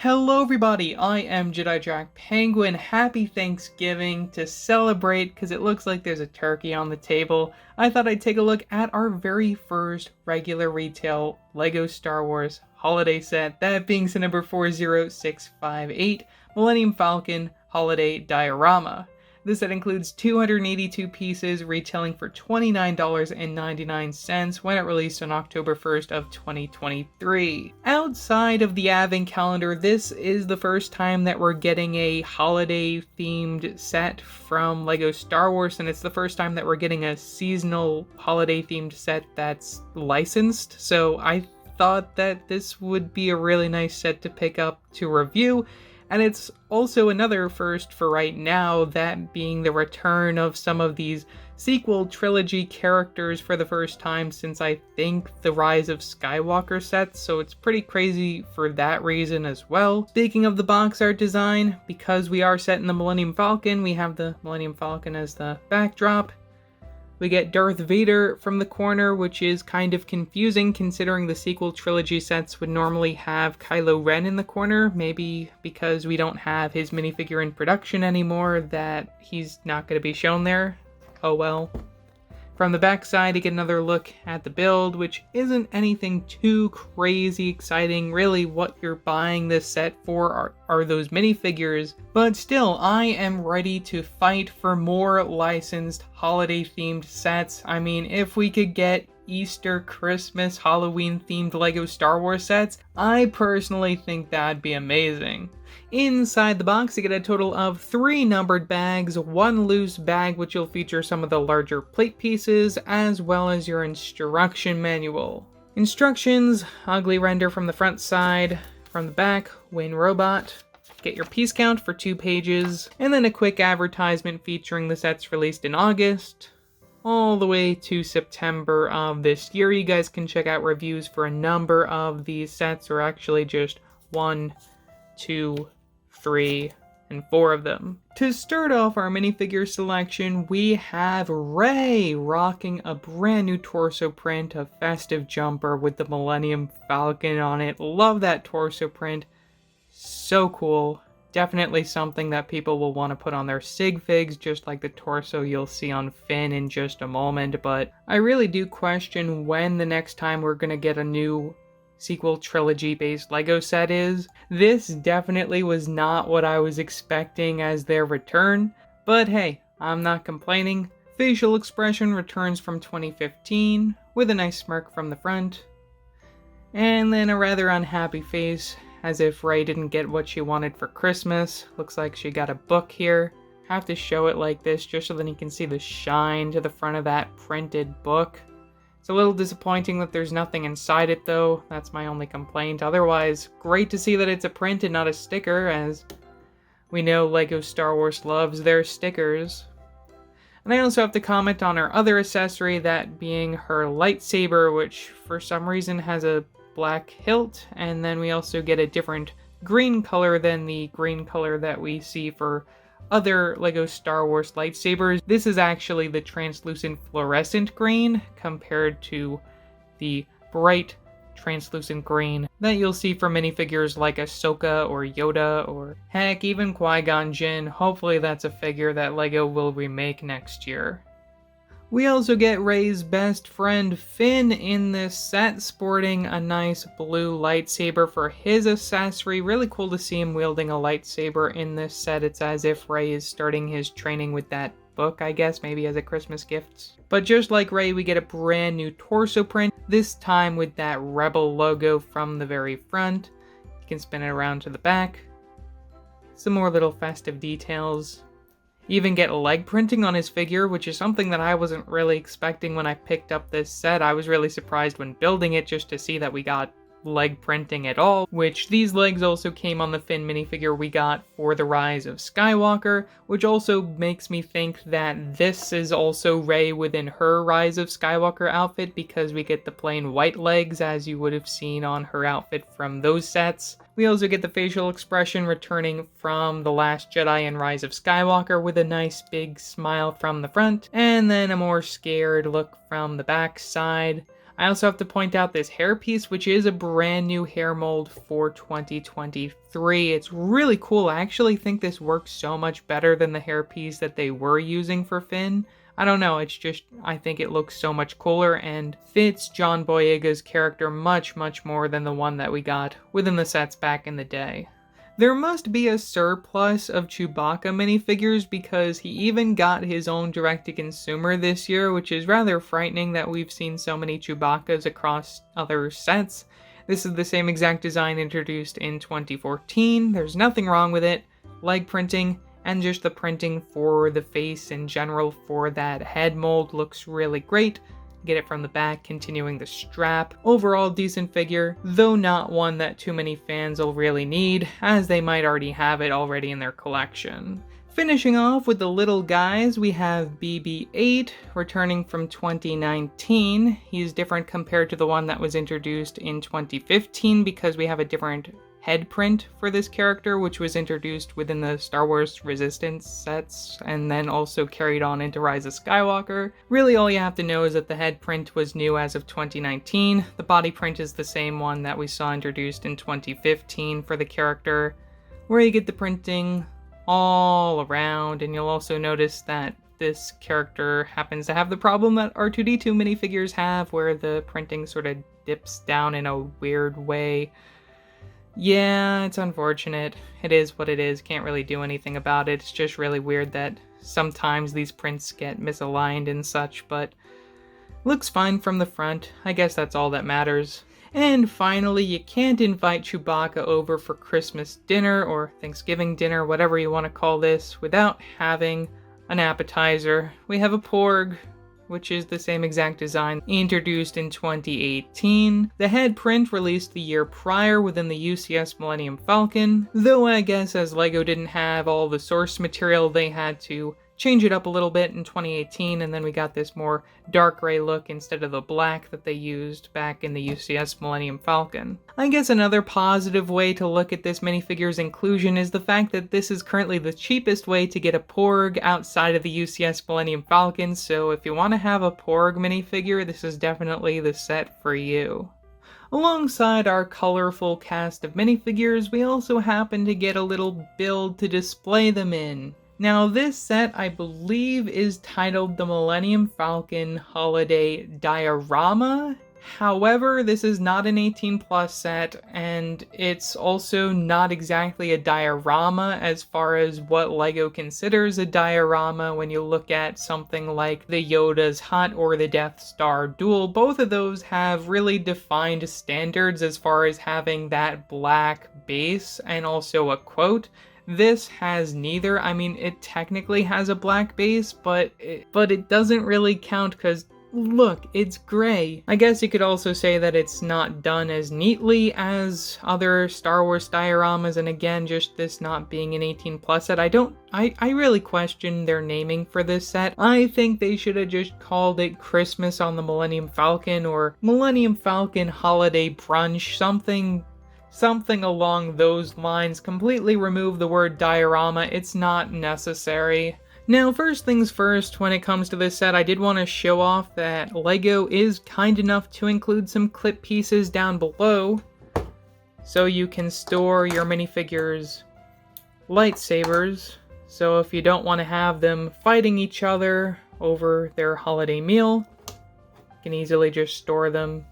Hello everybody, I am Jedi Jack Penguin. Happy Thanksgiving. To celebrate, because it looks like there's a turkey on the table, I thought I'd take a look at our very first regular retail LEGO Star Wars holiday set, that being set number 40658, Millennium Falcon Holiday Diorama. This set includes 282 pieces, retailing for $29.99 when it released on October 1st of 2023. Outside of the Advent calendar, this is the first time that we're getting a holiday-themed set from LEGO Star Wars, and it's the first time that we're getting a seasonal holiday-themed set that's licensed, so I thought that this would be a really nice set to pick up to review. And it's also another first for right now, that being the return of some of these sequel trilogy characters for the first time since I think the Rise of Skywalker sets, so it's pretty crazy for that reason as well. Speaking of the box art design, because we are set in the Millennium Falcon, we have the Millennium Falcon as the backdrop. We get Darth Vader from the corner, which is kind of confusing considering the sequel trilogy sets would normally have Kylo Ren in the corner, maybe because we don't have his minifigure in production anymore that he's not going to be shown there. Oh well. From the backside, you get another look at the build, which isn't anything too crazy exciting. Really, what you're buying this set for are those minifigures. But still, I am ready to fight for more licensed holiday-themed sets. I mean, if we could get Easter, Christmas, Halloween-themed LEGO Star Wars sets, I personally think that'd be amazing. Inside the box, you get a total of 3 numbered bags, 1 loose bag which will feature some of the larger plate pieces, as well as your instruction manual. Instructions: ugly render from the front side, from the back, Win Robot. Get your piece count for 2 pages, and then a quick advertisement featuring the sets released in August, all the way to September of this year. You guys can check out reviews for a number of these sets, or actually just 1, 2, 3, and 4 of them. To start off our minifigure selection, we have Rey rocking a brand new torso print of festive jumper with the Millennium Falcon on it. Love that torso print. So cool. Definitely something that people will want to put on their sig figs, just like the torso you'll see on Finn in just a moment, but I really do question when the next time we're gonna get a new sequel trilogy-based LEGO set is. This definitely was not what I was expecting as their return, but hey, I'm not complaining. Facial expression returns from 2015, with a nice smirk from the front, and then a rather unhappy face, as if Rey didn't get what she wanted for Christmas. Looks like she got a book here. Have to show it like this just so that you can see the shine to the front of that printed book. It's a little disappointing that there's nothing inside it though, that's my only complaint. Otherwise, great to see that it's a print and not a sticker, as we know LEGO Star Wars loves their stickers. And I also have to comment on her other accessory, that being her lightsaber, which for some reason has a black hilt, and then we also get a different green color than the green color that we see for other LEGO Star Wars lightsabers. This is actually the translucent fluorescent green compared to the bright translucent green that you'll see for minifigures like Ahsoka or Yoda, or heck, even Qui-Gon Jinn. Hopefully that's a figure that LEGO will remake next year. We also get Rey's best friend Finn in this set, sporting a nice blue lightsaber for his accessory. Really cool to see him wielding a lightsaber in this set. It's as if Rey is starting his training with that book, I guess, maybe as a Christmas gift. But just like Rey, we get a brand new torso print, this time with that Rebel logo from the very front. You can spin it around to the back. Some more little festive details. You even get leg printing on his figure, which is something that I wasn't really expecting when I picked up this set. I was really surprised when building it just to see that we got leg printing at all, which these legs also came on the Finn minifigure we got for the Rise of Skywalker, which also makes me think that this is also Rey within her Rise of Skywalker outfit, because we get the plain white legs as you would have seen on her outfit from those sets. We also get the facial expression returning from The Last Jedi and Rise of Skywalker, with a nice big smile from the front, and then a more scared look from the back side. I also have to point out this hairpiece, which is a brand new hair mold for 2023. It's really cool. I actually think this works so much better than the hairpiece that they were using for Finn. I don't know, it's just, I think it looks so much cooler and fits John Boyega's character much, much more than the one that we got within the sets back in the day. There must be a surplus of Chewbacca minifigures because he even got his own direct-to-consumer this year, which is rather frightening that we've seen so many Chewbaccas across other sets. This is the same exact design introduced in 2014. There's nothing wrong with it. Leg printing and just the printing for the face in general for that head mold looks really great. Get it from the back, continuing the strap. Overall decent figure, though not one that too many fans will really need, as they might already have it already in their collection. Finishing off with the little guys, we have BB-8, returning from 2019. He's different compared to the one that was introduced in 2015 because we have a different head print for this character, which was introduced within the Star Wars Resistance sets and then also carried on into Rise of Skywalker. Really all you have to know is that the head print was new as of 2019. The body print is the same one that we saw introduced in 2015 for the character, where you get the printing all around, and you'll also notice that this character happens to have the problem that R2-D2 minifigures have, where the printing sort of dips down in a weird way. Yeah, it's unfortunate. It is what it is. Can't really do anything about it. It's just really weird that sometimes these prints get misaligned and such, but looks fine from the front. I guess that's all that matters. And finally, you can't invite Chewbacca over for Christmas dinner or Thanksgiving dinner, whatever you want to call this, without having an appetizer. We have a Porg, which is the same exact design introduced in 2018. The head print released the year prior within the UCS Millennium Falcon, though I guess as LEGO didn't have all the source material, they had to change it up a little bit in 2018, and then we got this more dark gray look instead of the black that they used back in the UCS Millennium Falcon. I guess another positive way to look at this minifigure's inclusion is the fact that this is currently the cheapest way to get a Porg outside of the UCS Millennium Falcon, so if you want to have a Porg minifigure, this is definitely the set for you. Alongside our colorful cast of minifigures, we also happen to get a little build to display them in. Now this set, I believe, is titled the Millennium Falcon Holiday Diorama. However, this is not an 18+ set, and it's also not exactly a diorama as far as what LEGO considers a diorama when you look at something like the Yoda's Hut or the Death Star Duel. Both of those have really defined standards as far as having that black base and also a quote. This has neither. I mean, it technically has a black base, but it doesn't really count because, look, it's gray. I guess you could also say that it's not done as neatly as other Star Wars dioramas, and again, just this not being an 18+ set. I really question their naming for this set. I think they should have just called it Christmas on the Millennium Falcon or Millennium Falcon Holiday Brunch, something along those lines. Completely remove the word diorama, it's not necessary. Now, first things first, when it comes to this set, I did want to show off that LEGO is kind enough to include some clip pieces down below, so you can store your minifigures' lightsabers. So if you don't want to have them fighting each other over their holiday meal, you can easily just store them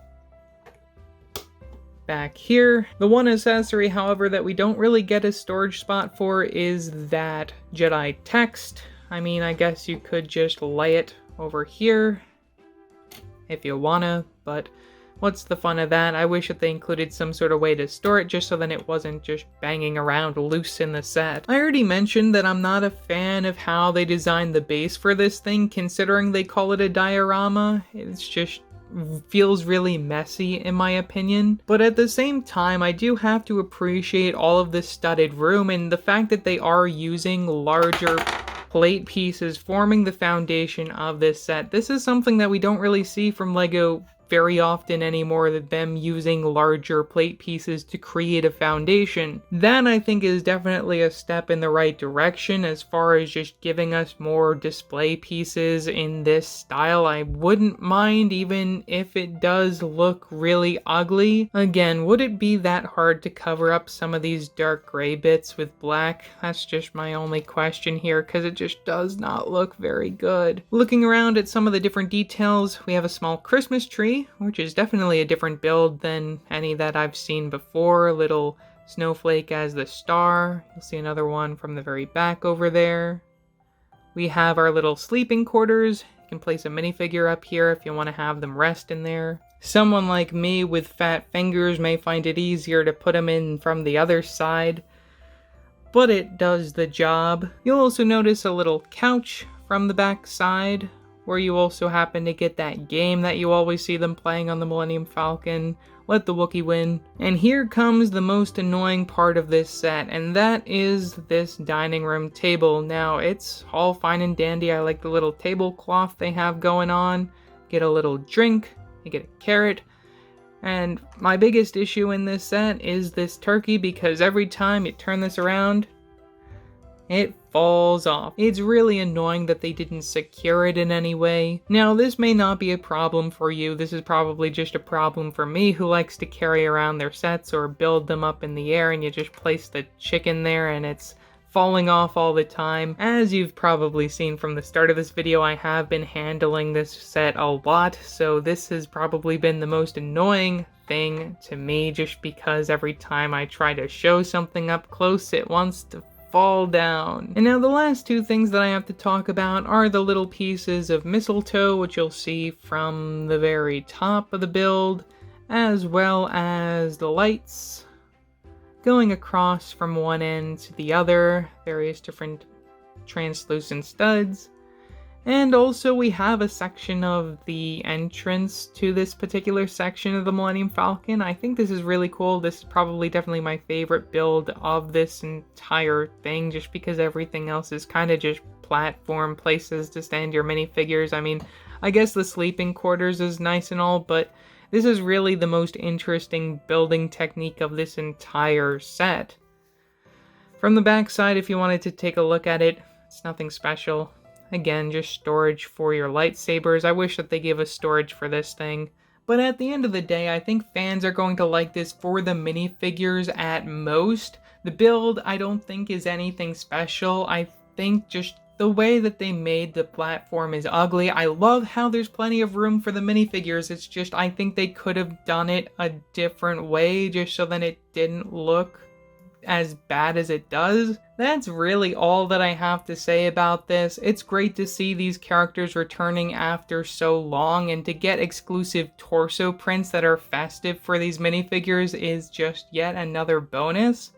back here. The one accessory, however, that we don't really get a storage spot for is that Jedi text. I mean, I guess you could just lay it over here if you wanna, but what's the fun of that? I wish that they included some sort of way to store it just so then it wasn't just banging around loose in the set. I already mentioned that I'm not a fan of how they designed the base for this thing, considering they call it a diorama. It's just feels really messy in my opinion, but at the same time I do have to appreciate all of this studded room and the fact that they are using larger plate pieces forming the foundation of this set. This is something that we don't really see from LEGO very often anymore them using larger plate pieces to create a foundation. That I think is definitely a step in the right direction as far as just giving us more display pieces in this style. I wouldn't mind even if it does look really ugly. Again, would it be that hard to cover up some of these dark gray bits with black? That's just my only question here, because it just does not look very good. Looking around at some of the different details, we have a small Christmas tree, which is definitely a different build than any that I've seen before. A little snowflake as the star. You'll see another one from the very back over there. We have our little sleeping quarters. You can place a minifigure up here if you want to have them rest in there. Someone like me with fat fingers may find it easier to put them in from the other side, but it does the job. You'll also notice a little couch from the back side, where you also happen to get that game that you always see them playing on the Millennium Falcon, Let the Wookiee Win. And here comes the most annoying part of this set, and that is this dining room table. Now, it's all fine and dandy. I like the little tablecloth they have going on. Get a little drink, you get a carrot. And my biggest issue in this set is this turkey, because every time you turn this around, it falls off. It's really annoying that they didn't secure it in any way. Now, this may not be a problem for you. This is probably just a problem for me, who likes to carry around their sets or build them up in the air, and you just place the chicken there and it's falling off all the time. As you've probably seen from the start of this video, I have been handling this set a lot, so this has probably been the most annoying thing to me, just because every time I try to show something up close, it wants to fall down. And now the last two things that I have to talk about are the little pieces of mistletoe, which you'll see from the very top of the build, as well as the lights going across from one end to the other, various different translucent studs. And also we have a section of the entrance to this particular section of the Millennium Falcon. I think this is really cool. This is probably definitely my favorite build of this entire thing, just because everything else is kind of just platform places to stand your minifigures. I mean, I guess the sleeping quarters is nice and all, but this is really the most interesting building technique of this entire set. From the back side, if you wanted to take a look at it, it's nothing special. Again, just storage for your lightsabers. I wish that they gave us storage for this thing. But at the end of the day, I think fans are going to like this for the minifigures at most. The build, I don't think is anything special. I think just the way that they made the platform is ugly. I love how there's plenty of room for the minifigures. It's just, I think they could have done it a different way, just so that it didn't look as bad as it does. That's really all that I have to say about this. It's great to see these characters returning after so long, and to get exclusive torso prints that are festive for these minifigures is just yet another bonus.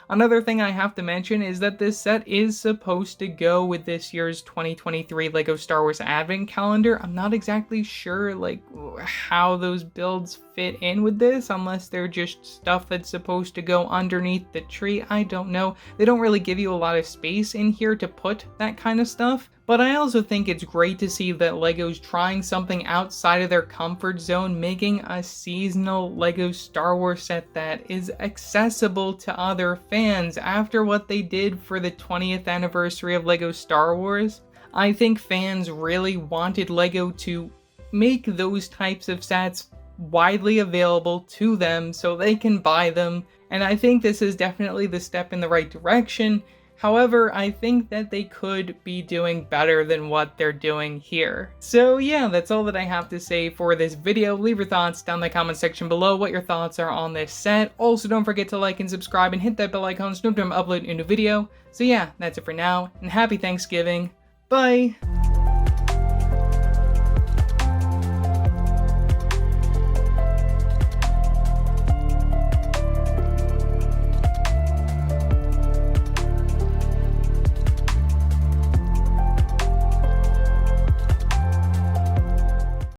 Another thing I have to mention is that this set is supposed to go with this year's 2023 LEGO Star Wars Advent Calendar. I'm not exactly sure like how those builds fit in with this, unless they're just stuff that's supposed to go underneath the tree. I don't know. They don't really give you a lot of space in here to put that kind of stuff. But I also think it's great to see that LEGO's trying something outside of their comfort zone, making a seasonal LEGO Star Wars set that is accessible to other fans. After what they did for the 20th anniversary of LEGO Star Wars, I think fans really wanted LEGO to make those types of sets widely available to them so they can buy them, and I think this is definitely the step in the right direction. However, I think that they could be doing better than what they're doing here. So yeah, that's all that I have to say for this video. Leave your thoughts down in the comment section below, what your thoughts are on this set. Also, don't forget to like and subscribe and hit that bell icon so you don't upload a new video. So yeah, that's it for now, and happy Thanksgiving. Bye!